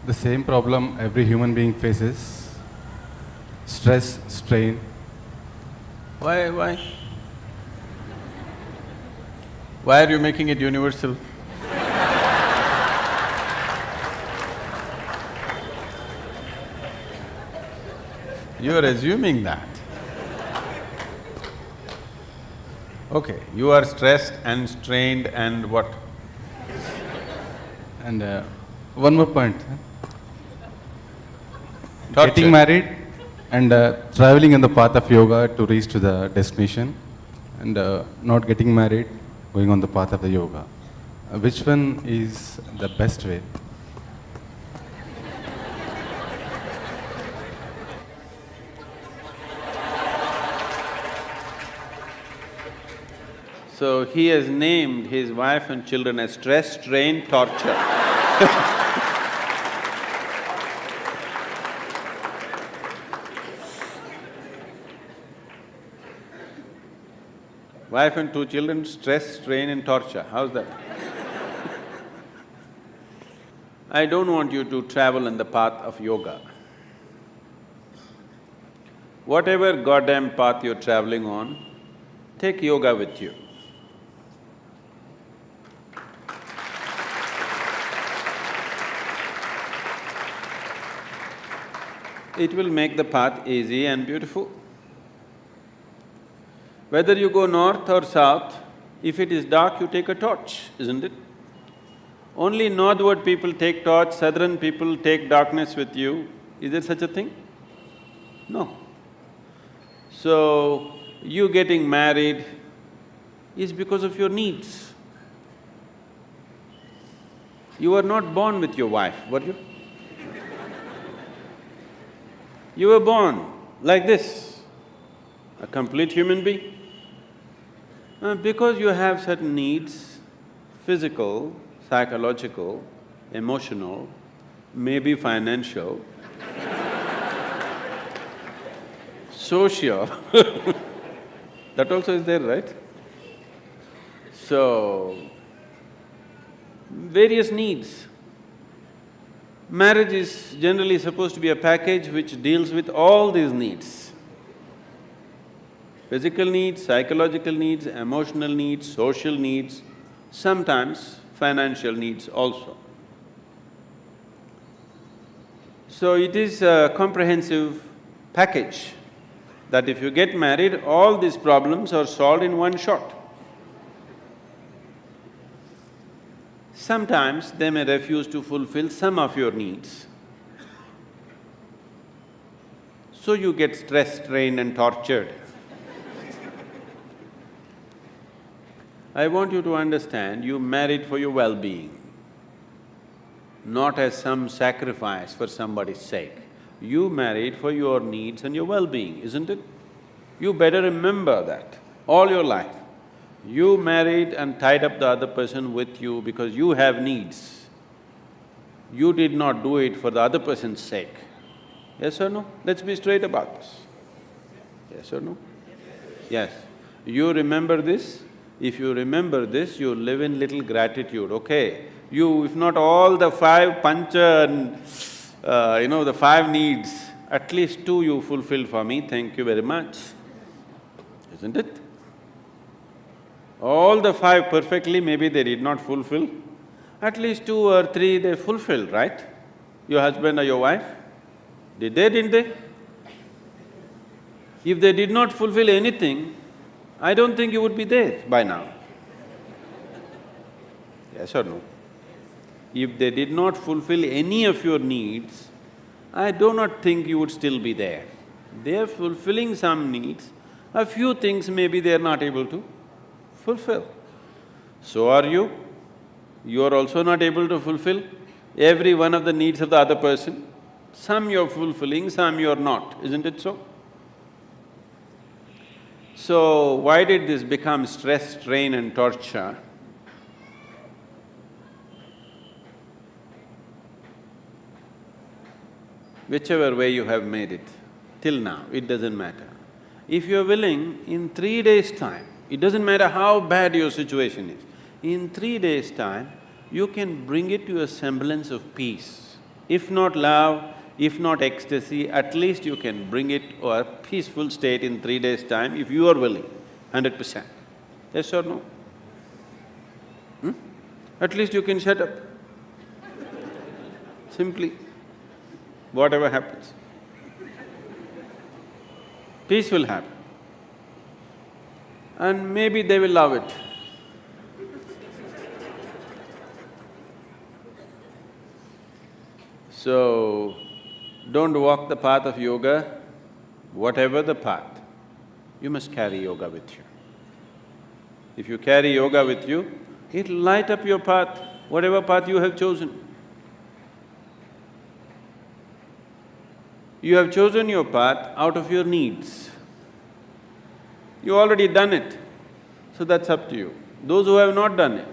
The same problem every human being faces: stress, strain. Why? Why are you making it universal? You are assuming that. Okay, you are stressed and strained and what? And one more point. Torture. Getting married and traveling in the path of yoga to reach to the destination, and not getting married, going on the path of the yoga. Which one is the best way? So he has named his wife and children as stress, strain, torture. Wife and two children, stress, strain and torture, how's that? I don't want you to travel on the path of yoga. Whatever goddamn path you're traveling on, take yoga with you. It will make the path easy and beautiful. Whether you go north or south, if it is dark, you take a torch, isn't it? Only northward people take torch, southern people take darkness with you. Is there such a thing? No. So, you getting married is because of your needs. You were not born with your wife, were you? You were born like this, a complete human being. Because you have certain needs, physical, psychological, emotional, maybe financial, social, that also is there, right? So, various needs. Marriage is generally supposed to be a package which deals with all these needs. Physical needs, psychological needs, emotional needs, social needs, sometimes financial needs also. So it is a comprehensive package that if you get married, all these problems are solved in one shot. Sometimes they may refuse to fulfill some of your needs. So you get stressed, strained and tortured. I want you to understand, you married for your well-being, not as some sacrifice for somebody's sake. You married for your needs and your well-being, isn't it? You better remember that all your life. You married and tied up the other person with you because you have needs. You did not do it for the other person's sake. Yes or no? Let's be straight about this. Yes or no? Yes. You remember this? If you remember this, you live in little gratitude, okay? You… if not all the five pancha and the five needs, at least two you fulfill for me, thank you very much, isn't it? All the five perfectly, maybe they did not fulfill, at least two or three they fulfilled, right? Your husband or your wife? Did they, didn't they? If they did not fulfill anything, I don't think you would be there by now. Yes or no? If they did not fulfill any of your needs, I do not think you would still be there. They are fulfilling some needs, a few things maybe they are not able to fulfill. So are you. You are also not able to fulfill every one of the needs of the other person. Some you're fulfilling, some you're not, isn't it so? So, why did this become stress, strain and torture? Whichever way you have made it, till now, it doesn't matter. If you're willing, in 3 days' time, it doesn't matter how bad your situation is, in 3 days' time, you can bring it to a semblance of peace. If not love, if not ecstasy, at least you can bring it to a peaceful state in 3 days' time if you are willing, 100%. Yes or no? At least you can shut up. Simply, whatever happens. Peace will happen. And maybe they will love it. So, don't walk the path of yoga, whatever the path, you must carry yoga with you. If you carry yoga with you, it'll light up your path, whatever path you have chosen. You have chosen your path out of your needs. You already done it, so that's up to you. Those who have not done it,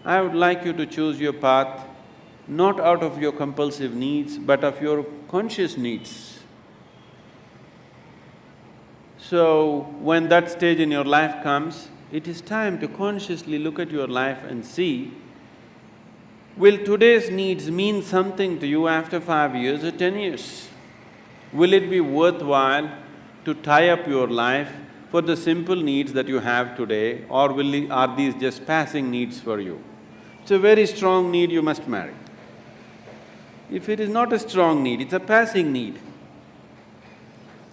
I would like you to choose your path not out of your compulsive needs, but of your conscious needs. So, when that stage in your life comes, it is time to consciously look at your life and see, will today's needs mean something to you after 5 years or 10 years? Will it be worthwhile to tie up your life for the simple needs that you have today, or are these just passing needs for you? It's a very strong need, you must marry. If it is not a strong need, it's a passing need.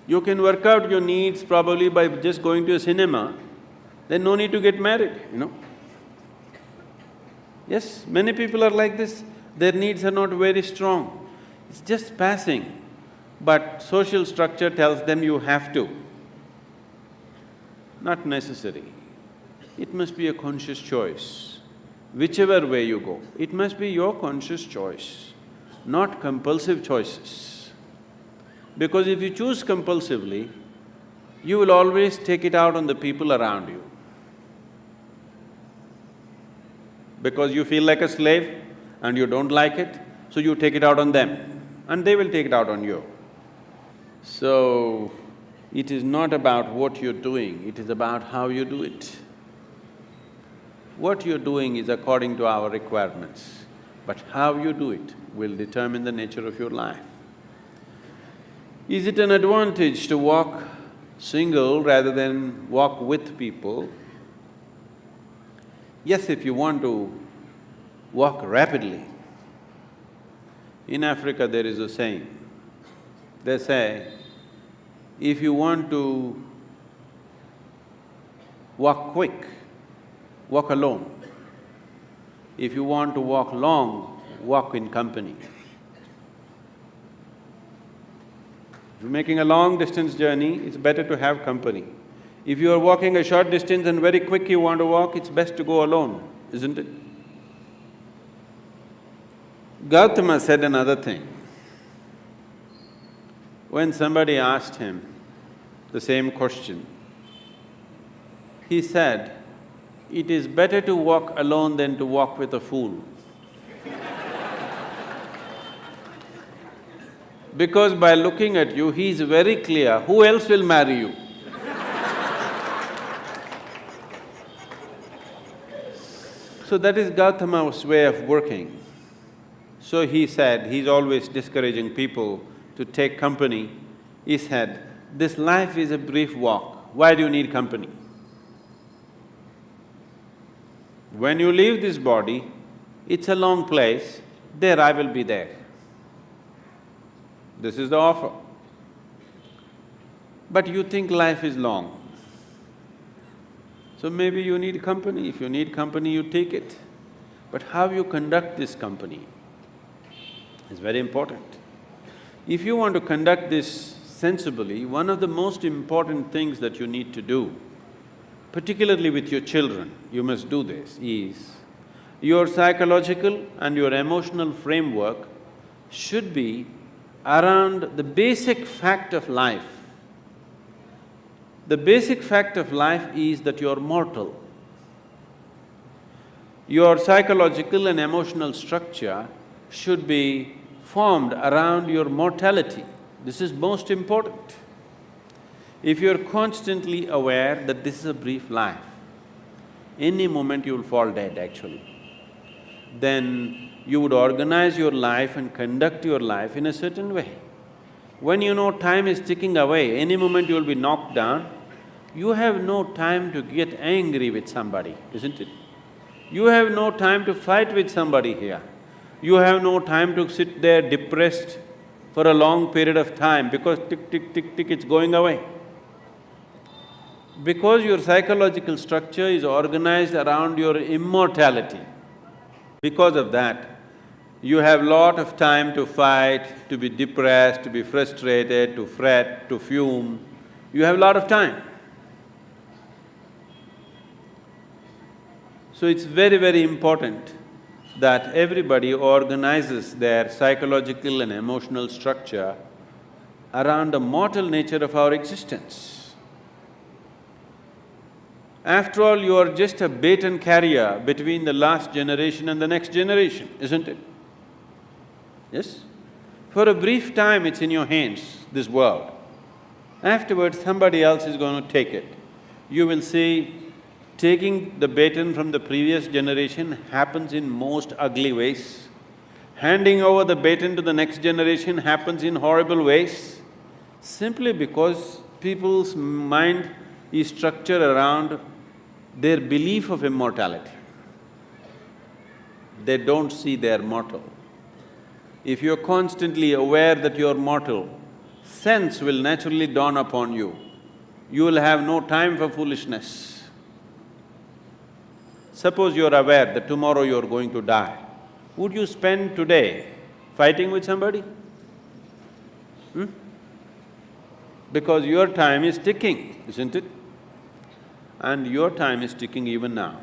You can work out your needs probably by just going to a cinema, then no need to get married, you know. Yes, many people are like this, their needs are not very strong, it's just passing. But social structure tells them you have to. Not necessary. It must be a conscious choice. Whichever way you go, it must be your conscious choice, not compulsive choices. Because if you choose compulsively, you will always take it out on the people around you. Because you feel like a slave and you don't like it, so you take it out on them and they will take it out on you. So, it is not about what you're doing, it is about how you do it. What you're doing is according to our requirements, but how you do it will determine the nature of your life. Is it an advantage to walk single rather than walk with people? Yes, if you want to walk rapidly. In Africa there is a saying, they say, if you want to walk quick, walk alone. If you want to walk long, walk in company. If you're making a long distance journey, it's better to have company. If you are walking a short distance and very quick you want to walk, it's best to go alone, isn't it? Gautama said another thing. When somebody asked him the same question, he said, "It is better to walk alone than to walk with a fool." Because by looking at you, he is very clear, who else will marry you? So that is Gautama's way of working. So he said, he's always discouraging people to take company. He said, this life is a brief walk, why do you need company? When you leave this body, it's a long place, there I will be there. This is the offer. But you think life is long. So maybe you need company. If you need company, you take it. But how you conduct this company is very important. If you want to conduct this sensibly, one of the most important things that you need to do, particularly with your children, you must do this, is your psychological and your emotional framework should be around the basic fact of life. The basic fact of life is that you're mortal. Your psychological and emotional structure should be formed around your mortality. This is most important. If you're constantly aware that this is a brief life, any moment you'll fall dead actually, then you would organize your life and conduct your life in a certain way. When you know time is ticking away, any moment you will be knocked down, you have no time to get angry with somebody, isn't it? You have no time to fight with somebody here. You have no time to sit there depressed for a long period of time because tick, tick, tick, tick, it's going away. Because your psychological structure is organized around your immortality, because of that, you have lot of time to fight, to be depressed, to be frustrated, to fret, to fume. You have lot of time. So it's very, very important that everybody organizes their psychological and emotional structure around the mortal nature of our existence. After all, you are just a baton carrier between the last generation and the next generation, isn't it? Yes? For a brief time it's in your hands, this world. Afterwards, somebody else is going to take it. You will see, taking the baton from the previous generation happens in most ugly ways. Handing over the baton to the next generation happens in horrible ways, simply because people's mind is structured around their belief of immortality. They don't see they're mortal. If you're constantly aware that you're mortal, sense will naturally dawn upon you. You will have no time for foolishness. Suppose you're aware that tomorrow you're going to die, would you spend today fighting with somebody? Because your time is ticking, isn't it? And your time is ticking even now.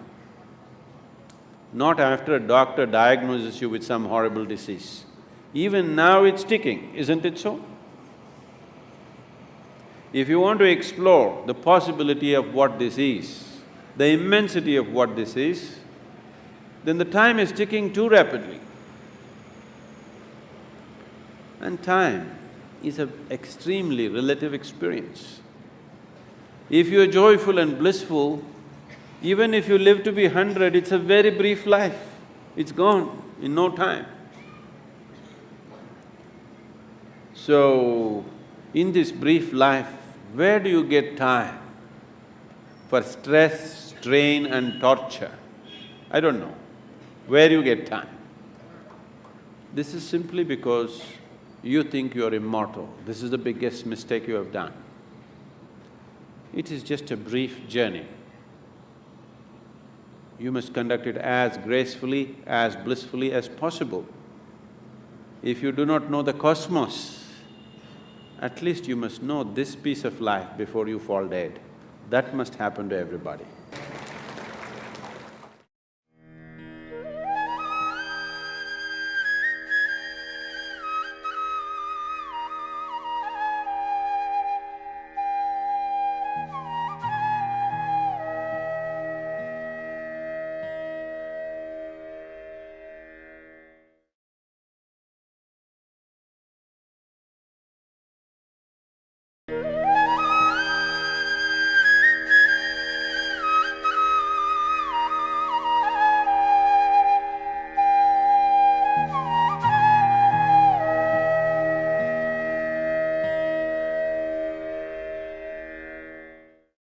Not after a doctor diagnoses you with some horrible disease. Even now it's ticking, isn't it so? If you want to explore the possibility of what this is, the immensity of what this is, then the time is ticking too rapidly. And time is an extremely relative experience. If you're joyful and blissful, even if you live to be 100, it's a very brief life. It's gone in no time. So, in this brief life, where do you get time for stress, strain and torture? I don't know. Where do you get time? This is simply because you think you're immortal. This is the biggest mistake you have done. It is just a brief journey. You must conduct it as gracefully, as blissfully as possible. If you do not know the cosmos, at least you must know this piece of life before you fall dead. That must happen to everybody.